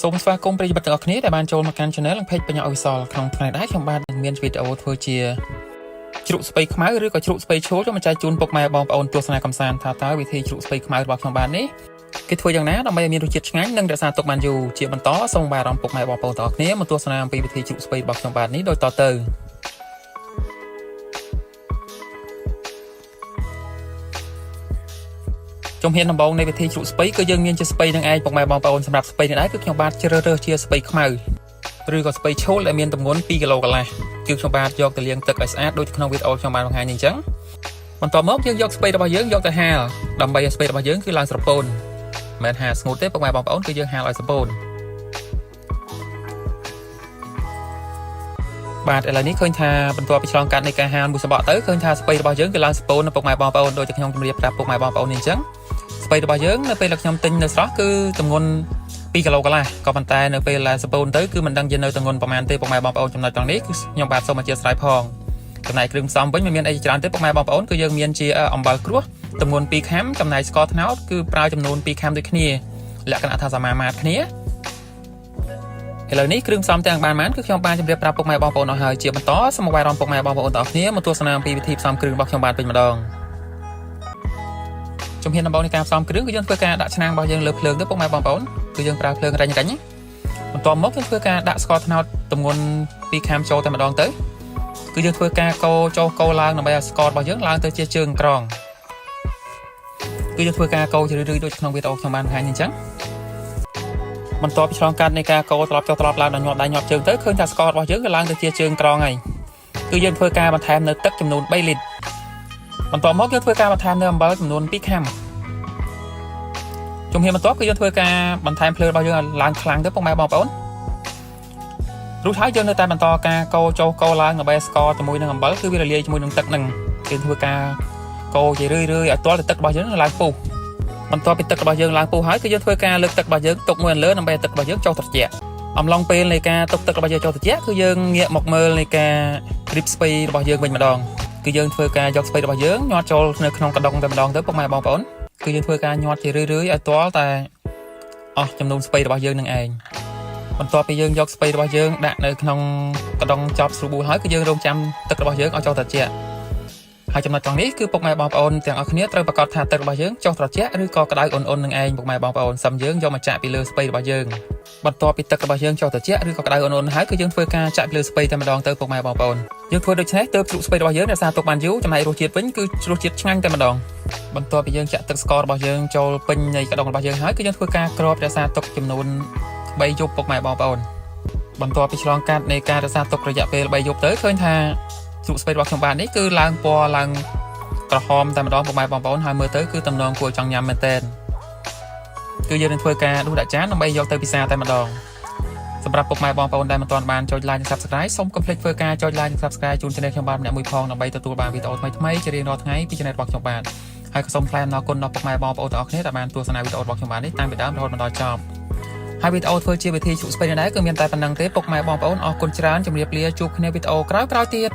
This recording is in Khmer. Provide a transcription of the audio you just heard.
សូមស្វាគមន៍ប្រិយមិត្តទាំងអស់គ្នាដែលបានចូលមកកាន់ Channel និង Page បញ្ញាអវិសលក្នុងថ្ងៃនេះខ្ញុំបាទនឹងមានវីដេអូធ្វើជាជ្រូកស្ពៃខ្មៅឬក៏ជ្រូកស្ពៃឈូលចូលមកចែកជូនពុកម៉ែបងប្អូនទស្សនាកម្សាន្តថាតើវិធីជ្រូកស្ពៃខ្មៅរបស់ខ្ញុំបាទនេះគេធ្វើយ៉ាងណាដើម្បីឲ្យមានរសជាតិឆ្ងាញ់និងរក្សាទុកបានយូរជាបន្តសូមបាទអារម្មណ៍ពុកម៉ែបងប្អូនទាំងអស់គ្នាមកទស្សនាអំពីវិធីជ្រូកស្ពៃរបស់ខ្ញុំបាទនេះដូចតទៅជំហានដំបូងនៃវិធីជ្រូកស្ពៃគឺយើងមានជាស្ពៃនឹងឯងពុកម៉ែបងប្អូនសម្រាប់ស្ពៃនេះដែរគឺខ្ញុំបាទជ្រើសរើសជាស្ពៃខ្មៅឬក៏ស្ពៃឈូលដែលមានទម្ងន់2គីឡូកន្លះគឺខ្ញុំបាទយកទៅលាងទឹកឲ្យស្អាតដូចក្នុងវីដេអូខ្ញុំបានបង្ហាញអញ្ចឹងបន្ទាប់មកយើងយកស្ពៃរបស់យើងយកទៅហាលដើម្បីឲ្យស្ពៃរបស់យើងគឺឡើងស្រពោនមិនមែនហាលស្ងួតទេពុកម៉ែបងប្អូនគឺយើងហាលឲ្យស្រពោនបាទឥឡូវនេះឃើញថាបន្ទាប់ពីឆ្លងកាត់នៃការហាលមួយសបកទៅឃើញថាស្ពៃរបស់យើងគឺឡើងស្រពោនពុកម៉ែបងប្អូនដូចតែខ្ញុំជម្រាបប្រាប់ពុកម៉ែបងប្អូននេះអញ្ចឹងស្ពៃរបស់យើងនៅពេលដែលខ្ញុំទិញនៅស្រស់គឺទម្ងន់2គីឡូកន្លះក៏ប៉ុន្តែនៅពេលដែលសពូនទៅគឺមិនដឹងជានៅទម្ងន់ប្រមាណទេពុកម៉ែបងប្អូនចំណុចត្រង់នេះគឺខ្ញុំបាទសូមអធិស្ឋានផងចំណែកគ្រឿងផ្សំវិញមិនមានអីច្រើនទេពុកម៉ែបងប្អូនគឺយើងមានជាអំបិលក្រួសទម្ងន់2ខាំចំណែកស្ករត្នោតគឺប្រើចំនួន2ខាំដូចគ្នាលក្ខណៈថាសមាមាត្រគ្នាឥឡូវនេះគ្រឿងផ្សំទាំងបានគឺខ្ញុំបានជម្រាបប្រាប់ពុកម៉ែបងប្អូនអស់ហើយជាបន្តសូមអារម្មណ៍ពុកម៉ែបងប្អូនទាំងអស់គ្នាមកទស្សនាអំពីវិធីផ្សំគ្រឿងរបស់ខ្ញុំបាទវិញម្ដងជំហានដំបូងនៃការផ្សំគ្រឿងគឺយើងធ្វើការដាក់ឆ្នាំងរបស់យើងលើភ្លើងទៅពុកម៉ែបងប្អូនគឺយើងប្រើភ្លើងរ៉ាញ់បន្ទាប់មកយើងធ្វើការដាក់ស្ករត្នោតទម្ងន់2ខាំចូលតែម្ដងទៅគឺយើងធ្វើការកូរចូលកូរឡើងដើម្បីឲ្យស្កររបស់យើងឡើងទៅជាជើងក្រងគឺយើងធ្វើការកូរជារឿយៗដូចក្នុងវីដេអូខ្ញុំបានបង្ហាញអញ្ចឹងបន្ទាប់ពីឆ្លងកាត់នៃការកូរត្រឡប់ចុះត្រឡប់ឡើងដល់ញាត់ដៃញាត់ជើងទៅឃើញថាស្កររបស់យើងក៏ឡើងទៅជាជើងក្រងហើយគឺយើងធ្វើការបន្ថែមនៅទឹកចំនួន3លីត្របន្ទាប់មកយើងធ្វើការបន្ថែមនៅអំបិលចំនួន2ខាំជំហានបន្ទាប់គឺយើងធ្វើការបន្ថែមភ្លើងរបស់យើងឲ្យឡើងខ្លាំងទៅពុកម៉ែបងប្អូនរួចហើយយើងនៅតែបន្តការកូរចូលកូរឡើងដើម្បីស្ករជាមួយនឹងអំបិលគឺវារលាយជាមួយនឹងទឹកនឹងយើងធ្វើការកូរជារឿយៗឲ្យទាល់តែទឹករបស់យើងឡើងពុះបន្ទាប់ពីទឹករបស់យើងឡើងពុះហើយគឺយើងធ្វើការលើកទឹករបស់យើងទុកមួយលើដើម្បីឲ្យទឹករបស់យើងចុះត្រជាក់អំឡុងពេលនៃការទុកទឹករបស់យើងចុះត្រជាក់គឺយើងងាកមកមើលនៃការរៀបស្ពៃរបស់យើងវិញម្ដងគឺយើងធ្វើការយកស្ពៃរបស់យើងញាត់ចូលនៅក្នុងកដុងតែម្ដងទៅពុកម៉ែបងប្អូនគឺយើងធ្វើការញាត់ជារឿយៗឲ្យទាល់តែអស់ចំនួនស្ពៃរបស់យើងនឹងឯងបន្ទាប់ពីយើងយកស្ពៃរបស់យើងដាក់នៅក្នុងកដុងចប់ស្រួលបួលហើយគឺយើងរងចាំទឹករបស់យើងឲ្យចុះត្រជាក់ហើយចំណុចត្រង់នេះគឺពុកម៉ែបងប្អូនទាំងអស់គ្នាត្រូវប្រកាសថាទឹករបស់យើងចុះត្រជាក់ឬក៏ក្តៅអ៊ុនៗនឹងឯងពុកម៉ែបងប្អូនសឹមយើងយកមកចាក់ពីលើស្ពៃរបស់យើងបន្ទាប់ពីទឹករបស់យើងចុះត្រជាក់ឬក៏ក្តៅអ៊ុនៗហើយគឺយើងធ្វើការចាក់ពីលើស្ពៃតែម្ដងទៅពុកម៉ែបងប្អូនយើងធ្វើដូច្នេះទើបជ្រូកស្ពៃរបស់យើងរក្សាទុកបានយូរចំណែករសជាតិវិញគឺរសជាតិឆ្ងាញ់តែម្ដងបន្ទាប់ពីយើងចាក់ទឹកស្កររបស់យើងចូលពេញនៃកដុងរបស់យើងហើយគឺយើងធ្វើការគ្របរក្សាទុកចំនួន3យប់ពុកម៉ែបងប្អូនបន្ទាប់ពីឆ្លងកាត់នៃការរក្សាទុករយៈពេល3យប់ទៅឃើញថាជ្រូកស្ពៃរបស់ខ្ញុំបាទនេះគឺឡើងពណ៌ឡើងក្រហមតែម្ដងពុកម៉ែបងប្អូនហើយមើលទៅគឺតំណងគួរចង់ញ៉ាំមែនទែនគឺយើងនឹងធ្វើការដួសដាក់ចានដើម្បីយកទៅពិសាតែម្ដងសម្រាប់ពុកម៉ែបងប្អូនដែលមិនទាន់បានចុច like និង Subscribe សូមកុំភ្លេចធ្វើការចុច like និង Subscribe ជូន Channel ខ្ញុំបាទម្នាក់មួយផងដើម្បីទទួលបានវីដេអូថ្មីៗជារៀងរាល់ថ្ងៃពី Channel របស់ខ្ញុំបាទហើយក៏សូមថ្លែងអំណរគុណដល់ពុកម៉ែបងប្អូនទាំងអស់គ្នាដែលបានទស្សនាវីដេអូរបស់ខ្ញុំបាទនេះតាំងពីដើមរហូតមកដល់ចប់ហើយវីដេអូធ្វើជាវិធីជ្រូកស្ពៃនេះដែរគឺមានតែប៉ុណ្្នឹងទេពុកម៉ែបងប្អូនអរគុណច្រើនជម្រាបលាជួបគ្នាវីដេអូក្រោយៗទៀត